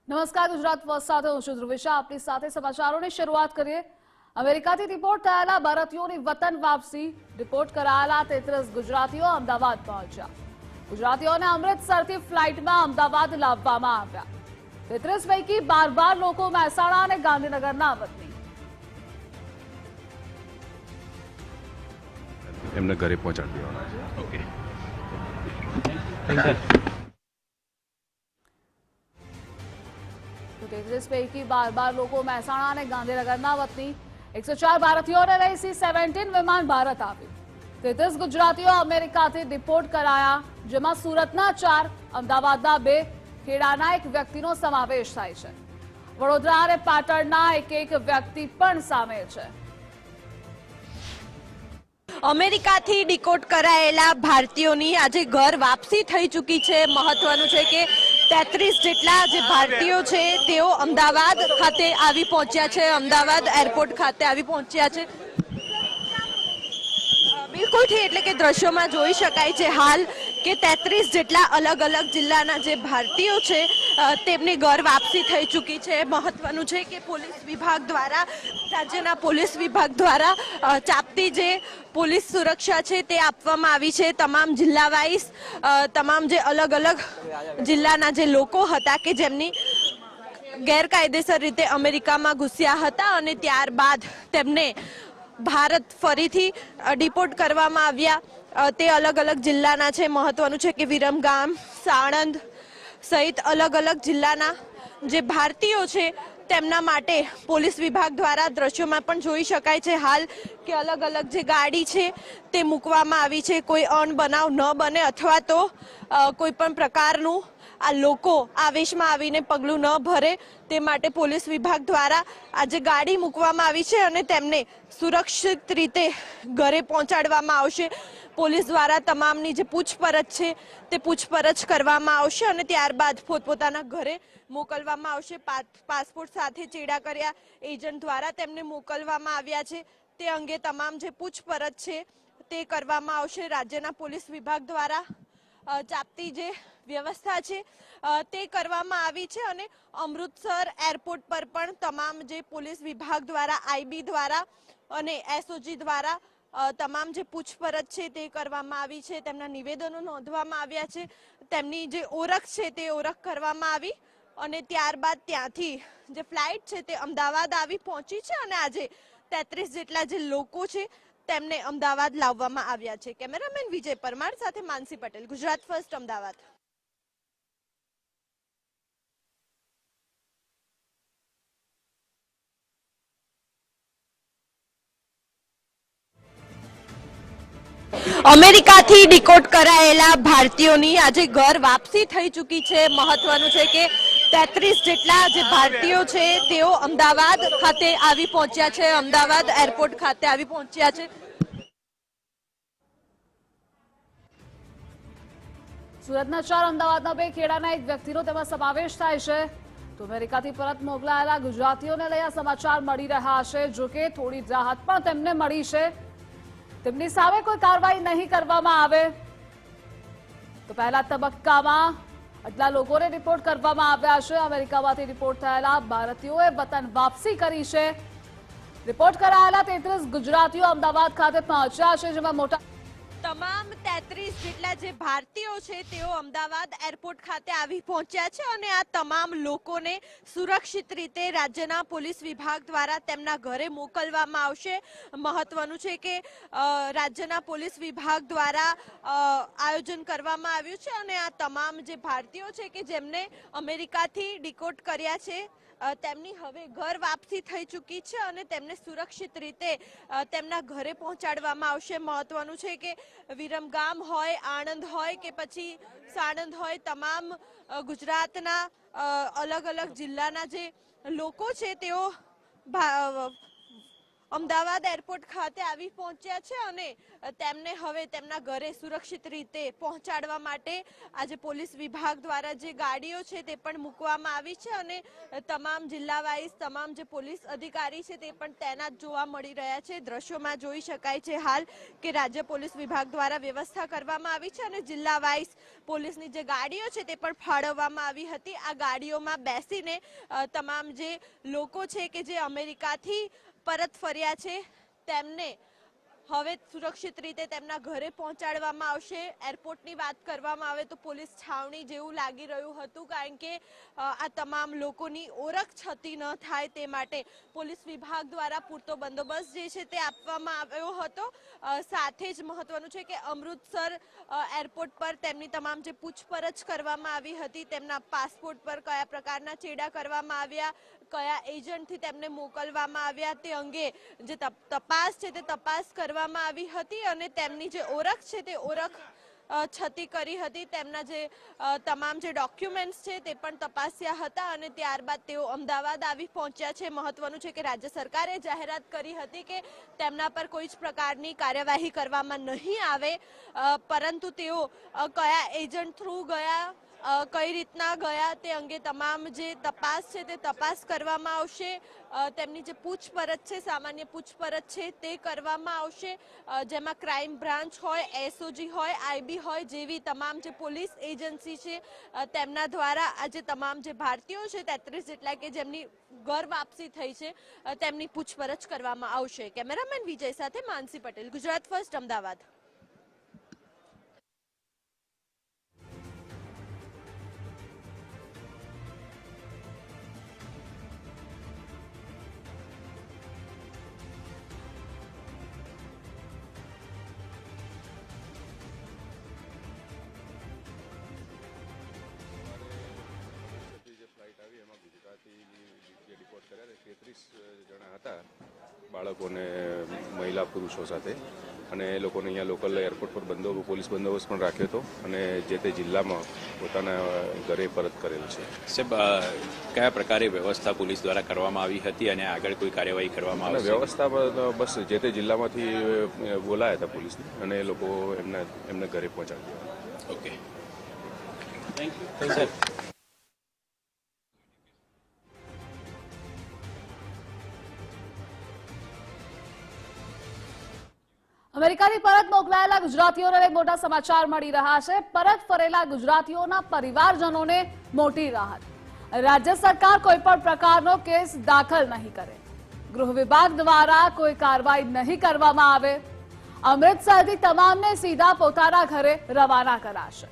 નમસ્કાર, ગુજરાત ફર્સ્ટ સાથે હું છું ધ્રુવિશા. આપની સાથે સમાચારોની શરૂઆત કરીએ. અમેરિકાથી રિપોર્ટ થયેલા ભારતીયોની વતન વાપસી. રિપોર્ટ કરાયેલા 33 ગુજરાતીઓ અમદાવાદ પહોંચ્યા. ગુજરાતીઓને અમૃતસરથી ફ્લાઇટમાં અમદાવાદ લાવવામાં આવ્યા. 33 પૈકી 12 લોકો મહેસાણા અને ગાંધીનગરના વતની. એમને ઘરે પહોંચાડી દેવાના છે. ઓકે, તો 33 પૈકી 12 લોકો મહેસાણા અને ગાંધીનગરના વતની. 104 ભારતીયોને લઈ C-17 વિમાન ભારત આવ્યું. 33 ગુજરાતીઓ અમેરિકાથી ડિપોર્ટ કરાયા, જેમાં સુરતના 4, અમદાવાદના 2, ખેડાના 1 વ્યક્તિનો સમાવેશ થાય છે. વડોદરા અને પાટણના એક વ્યક્તિ પણ સામેલ છે. અમેરિકાથી ડિકોટ કરાયેલા ભારતીયોની આજે ઘર વાપસી થઈ ચૂકી છે. મહત્વનું છે કે 33 જેટલા જે ભારતીયો છે તેઓ અમદાવાદ ખાતે આવી પહોંચ્યા છે, અમદાવાદ એરપોર્ટ ખાતે આવી પહોંચ્યા છે. બિલકુલથી એટલે કે દ્રશ્યોમાં જોઈ શકાય છે હાલ કે 33 જેટલા અલગ અલગ જિલ્લાના જે ભારતીયો છે તેમની ઘર વાપસી થઈ ચૂકી છે. મહત્વનું છે કે પોલીસ વિભાગ દ્વારા, રાજ્યના પોલીસ વિભાગ દ્વારા ચાપતી જે પોલીસ સુરક્ષા છે તે આપવામાં આવી છે. તમામ જિલ્લા વાઇઝ તમામ જે અલગ અલગ જિલ્લાના જે લોકો હતા કે જેમની ગેરકાયદેસર રીતે અમેરિકામાં ઘૂસ્યા હતા અને ત્યારબાદ તેમને ભારત ફરીથી ડિપોર્ટ કરવામાં આવ્યા, તે અલગ અલગ જિલ્લાના છે. મહત્વનું છે કે વિરમગામ, સાણંદ સહિત અલગ અલગ જિલ્લાના જે ભારતીયો છે તેમના માટે પોલીસ વિભાગ દ્વારા દ્રશ્યોમાં પણ જોઈ શકાય છે હાલ કે અલગ અલગ જે ગાડી છે તે મૂકવામાં આવી છે. કોઈ અણબનાવ ન બને અથવા તો કોઈ પણ પ્રકારનું આ લોકો આવેશમાં આવીને પગલું ન ભરે તે માટે પોલીસ વિભાગ દ્વારા આજે ગાડી મૂકવામાં આવી છે અને તેમને સુરક્ષિત રીતે ઘરે પહોંચાડવામાં આવશે. પોલીસ દ્વારા તમામની જે પૂછપરછ છે તે પૂછપરછ કરવામાં આવશે અને ત્યારબાદ પોતપોતાના ઘરે મોકલવામાં આવશે. પાસપોર્ટ સાથે ચેડા કર્યા એજન્ટ દ્વારા તેમને મોકલવામાં આવ્યા છે. તે અંગે તમામ જે પૂછપરછ છે તે કરવામાં આવશે. રાજ્યના પોલીસ વિભાગ દ્વારા ચાપતી જે વ્યવસ્થા છે તે કરવામાં આવી છે અને અમૃતસર એરપોર્ટ પર પણ તમામ જે પોલીસ વિભાગ દ્વારા, આઈબી દ્વારા અને એસઓજી દ્વારા તમામ જે પૂછપરછ છે તે કરવામાં આવી છે. તેમના નિવેદનો નોંધવામાં આવ્યા છે, તેમની જે ઓળખ છે તે ઓળખ કરવામાં આવી અને ત્યારબાદ ત્યાંથી જે ફ્લાઇટ છે તે અમદાવાદ આવી પહોંચી છે અને આજે 33 જેટલા જે લોકો છે તેમને અમદાવાદ લાવવામાં આવ્યા છે. કેમેરામેન વિજય પરમાર સાથે માનસી પટેલ, ગુજરાત ફર્સ્ટ, અમદાવાદ. અમેરિકાથી ડિકોટ કરાયેલા ભારતીયોની આજે ઘર વાપસી થઈ ચૂકી છે. મહત્વનું છે કે 33 જેટલા જે ભારતીયો છે તેઓ અમદાવાદ ખાતે આવી પહોંચ્યા છે, અમદાવાદ એરપોર્ટ ખાતે આવી પહોંચ્યા છે. સુરતના 4, અમદાવાદના 2, ખેડાના 1 વ્યક્તિનો તેમાં સમાવેશ થાય છે. તો અમેરિકાથી પરત મોકલાયેલા ગુજરાતીઓને લઈ આ સમાચાર મળી રહ્યા છે. જોકે થોડી રાહત પણ તેમને મળી છે. તેમની સામે કોઈ કાર્યવાહી નહીં કરવામાં આવે તો પહેલા તબક્કામાં આટલા લોકોને રિપોર્ટ કરવામાં આવ્યા છે. અમેરિકામાંથી રિપોર્ટ થયેલા ભારતીયોએ વતન વાપસી કરી છે. રિપોર્ટ કરાયેલા 33 ગુજરાતીઓ અમદાવાદ ખાતે પહોંચ્યા છે, જેમાં મોટા તમામ 33 જેટલા જે ભારતીયો છે તેઓ અમદાવાદ એરપોર્ટ ખાતે આવી પહોંચ્યા છે અને આ તમામ લોકોને સુરક્ષિત રીતે રાજ્યના પોલીસ વિભાગ દ્વારા તેમના ઘરે મોકલવામાં આવશે. મહત્વનું છે કે રાજ્યના પોલીસ વિભાગ દ્વારા આયોજન કરવામાં આવ્યું છે અને આ તમામ જે ભારતીયો છે કે જેમને અમેરિકાથી ડિકોટ કર્યા છે તેમની હવે ઘર વાપસી થઈ ચૂકી છે અને તેમને સુરક્ષિત રીતે તેમના ઘરે પહોંચાડવામાં આવશે. મહત્વનું છે કે વિરમગામ હોય, આણંદ હોય કે પછી સાણંદ હોય, તમામ ગુજરાતના અલગ અલગ જિલ્લાના જે લોકો છે તેઓ અમદાવાદ એરપોર્ટ ખાતે આવી પહોંચ્યા છે અને તેમને હવે તેમના ઘરે સુરક્ષિત રીતે પહોંચાડવા માટે આજે પોલીસ વિભાગ દ્વારા જે ગાડીઓ છે તે પણ મૂકવામાં આવી છે અને તમામ જિલ્લા વાઇઝ તમામ જે પોલીસ અધિકારી છે તે પણ તૈનાત જોવા મળી રહ્યા છે। દ્રશ્યોમાં જોઈ શકાય છે હાલ કે રાજ્ય પોલીસ વિભાગ દ્વારા વ્યવસ્થા કરવામાં આવી છે અને જિલ્લા વાઇઝ પોલીસની જે ગાડીઓ છે તે પણ ફાળવવામાં આવી હતી। આ ગાડીઓમાં બેસીને તમામ જે લોકો છે કે જે અમેરિકાથી પરત ફર્યા છે તેમને હવે સુરક્ષિત રીતે તેમના ઘરે પહોંચાડવામાં આવશે। એરપોર્ટની વાત કરવામાં આવે તો પોલીસ છાવણી જેવું લાગી રહ્યું હતું કારણ કે આ તમામ લોકોની ઓળખ છતી ન થાય તે માટે પોલીસ વિભાગ દ્વારા પૂરતો બંદોબસ્ત જે છે તે આપવામાં આવ્યો હતો। સાથે જ મહત્વનું છે કે અમૃતસર એરપોર્ટ પર તેમની તમામ જે પૂછપરછ કરવામાં આવી હતી તેમના પાસપોર્ટ પર કયા પ્રકારના ચેડા કરવામાં આવ્યા, કયા એજન્ટથી તેમને મોકલવામાં આવ્યા તે અંગે જે તપાસ છે તે તપાસ કરવામાં આવી હતી અને તેમની જે ઓળખ છે તે ઓળખ છતી કરી હતી। તેમના જે તમામ જે ડોક્યુમેન્ટ્સ છે તે પણ તપાસ્યા હતા અને ત્યારબાદ તેઓ અમદાવાદ આવી પહોંચ્યા છે। મહત્વનું છે કે રાજ્ય સરકારે જાહેરાત કરી હતી કે તેમના પર કોઈ જ પ્રકારની કાર્યવાહી કરવામાં નહીં આવે, પરંતુ તેઓ કયા એજન્ટ થ્રુ ગયા, કઈ રીતના ગયા તે અંગે તમામ જે તપાસ છે તે તપાસ કરવામાં આવશે। તેમની જે પૂછપરછ છે, સામાન્ય પૂછપરછ છે તે કરવામાં આવશે જેમાં ક્રાઇમ બ્રાન્ચ હોય, એસઓજી હોય, આઈબી હોય જેવી તમામ જે પોલીસ એજન્સી છે તેમના દ્વારા આજે તમામ જે ભારતીયો છે 33 જેટલા કે જેમની ઘર વાપસી થઈ છે તેમની પૂછપરછ કરવામાં આવશે। કેમેરામેન વિજય સાથે માનસી પટેલ, ગુજરાત ફર્સ્ટ, અમદાવાદ। ડિપોર્ટ કર્યા 33 જણા હતા, બાળકોને મહિલા પુરુષો સાથે, અને એ લોકોને અહીંયા લોકલ એરપોર્ટ પર પોલીસ બંદોબસ્ત પણ રાખ્યો હતો અને જે તે જિલ્લામાં પોતાના ઘરે પરત કરેલ છે। સાહેબ, કયા પ્રકારે વ્યવસ્થા પોલીસ દ્વારા કરવામાં આવી હતી અને આગળ કોઈ કાર્યવાહી કરવામાં આવી? વ્યવસ્થા બસ જે તે જિલ્લામાંથી બોલાયા હતા પોલીસને અને એ લોકો એમના ઘરે પહોંચાડી દીધા। Okay, thank you sir. અમેરિકાથી પરત મોકલાયેલા ગુજરાતીઓને એક મોટા સમાચાર મળી રહ્યા છે। પરત ફરેલા ગુજરાતીઓના પરિવારજનોને મોટી રાહત। રાજ્ય સરકાર કોઈ પણ પ્રકારનો કેસ દાખલ નહીં કરે, ગૃહ વિભાગ દ્વારા કોઈ કાર્યવાહી નહીં કરવામાં આવે। અમૃતસરથી તમામને સીધા પોતાના ઘરે રવાના કરાશે।